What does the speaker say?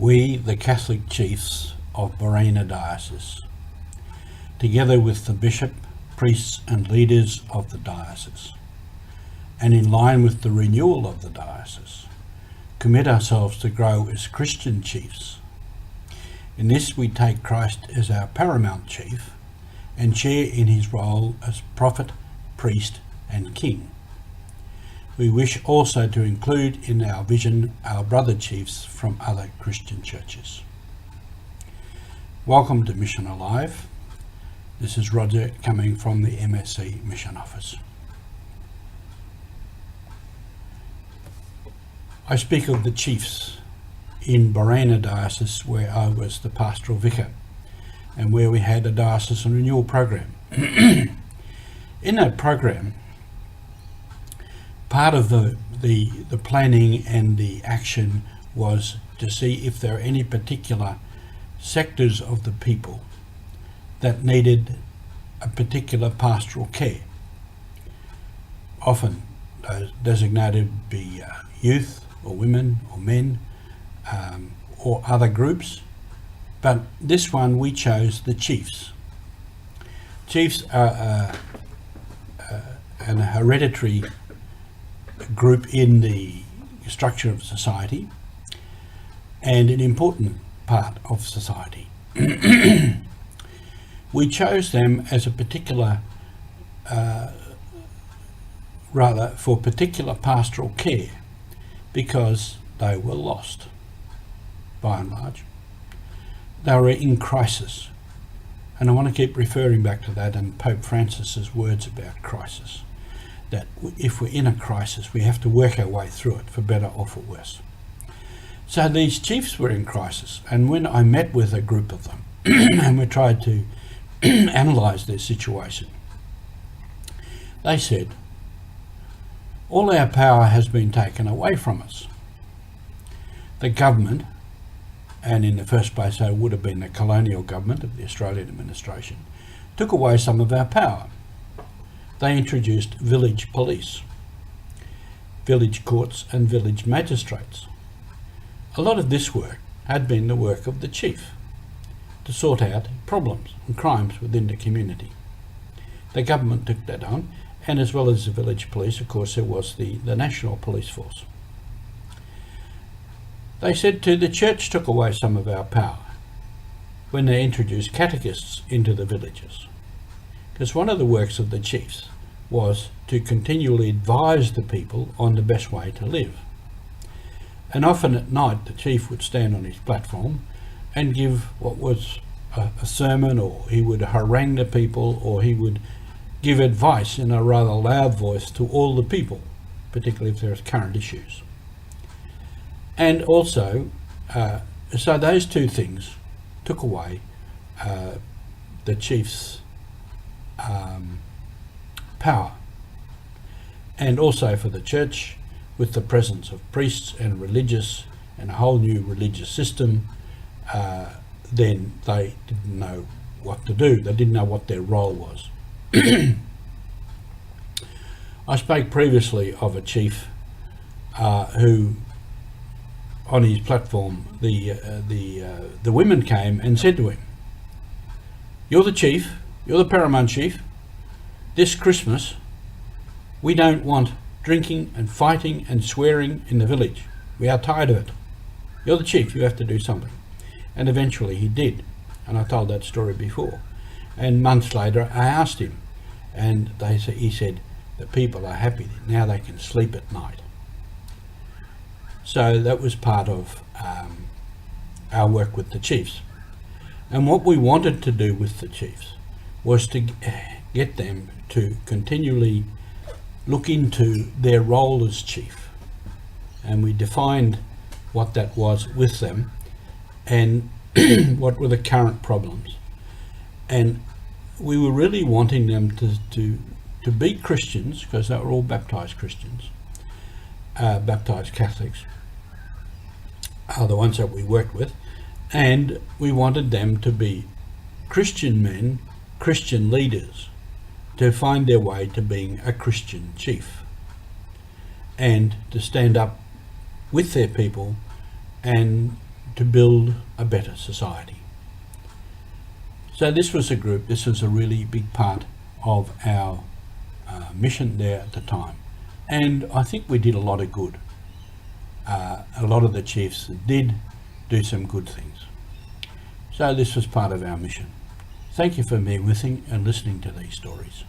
We, the Catholic chiefs of Borena Diocese, together with the bishop, priests and leaders of the diocese, and in line with the renewal of the diocese, commit ourselves to grow as Christian chiefs. In this we take Christ as our paramount chief and share in his role as prophet, priest and king. We wish also to include in our vision our brother chiefs from other Christian churches. Welcome to Mission Alive. This is Roger coming from the MSC Mission Office. I speak of the chiefs in Borena Diocese, where I was the pastoral vicar and where we had a diocesan renewal program. In that program, part of the planning and the action was to see if there are any particular sectors of the people that needed a particular pastoral care. Often designated to be youth or women or men or other groups, but this one we chose the chiefs. Chiefs are an hereditary group in the structure of society and an important part of society. We chose them as a particular, for particular pastoral care because they were lost, by and large. They were in crisis. And I want to keep referring back to that and Pope Francis's words about crisis. That if we're in a crisis, we have to work our way through it, for better or for worse. So these chiefs were in crisis, and when I met with a group of them and we tried to analyse their situation, they said, all our power has been taken away from us. The government, and in the first place it would have been the colonial government of the Australian administration, took away some of our power. They introduced village police, village courts and village magistrates. A lot of this work had been the work of the chief, to sort out problems and crimes within the community. The government took that on, and as well as the village police, of course, there was the national police force. They said too, the church took away some of our power when they introduced catechists into the villages. Because one of the works of the chiefs was to continually advise the people on the best way to live. And often at night the chief would stand on his platform and give what was a sermon, or he would harangue the people, or he would give advice in a rather loud voice to all the people, particularly if there's current issues. And also, so those two things took away the chief's power. And also for the church, with the presence of priests and religious and a whole new religious system, then they didn't know what to do. They didn't know what their role was. I spoke previously of a chief who, on his platform, the women came and said to him, "You're the chief, you're the paramount chief. This Christmas, we don't want drinking and fighting and swearing in the village. We are tired of it. You're the chief, you have to do something." And eventually he did, and I told that story before. And months later I asked him, and he said, the people are happy, now they can sleep at night. So that was part of our work with the chiefs. And what we wanted to do with the chiefs was to get them to continually look into their role as chief. And we defined what that was with them and what were the current problems. And we were really wanting them to be Christians, because they were all baptised Christians, baptised Catholics are the ones that we worked with, and we wanted them to be Christian men, Christian leaders, to find their way to being a Christian chief and to stand up with their people and to build a better society. So this was a really big part of our mission there at the time. And I think we did a lot of good. A lot of the chiefs did do some good things. So this was part of our mission. Thank you for being with me and listening to these stories.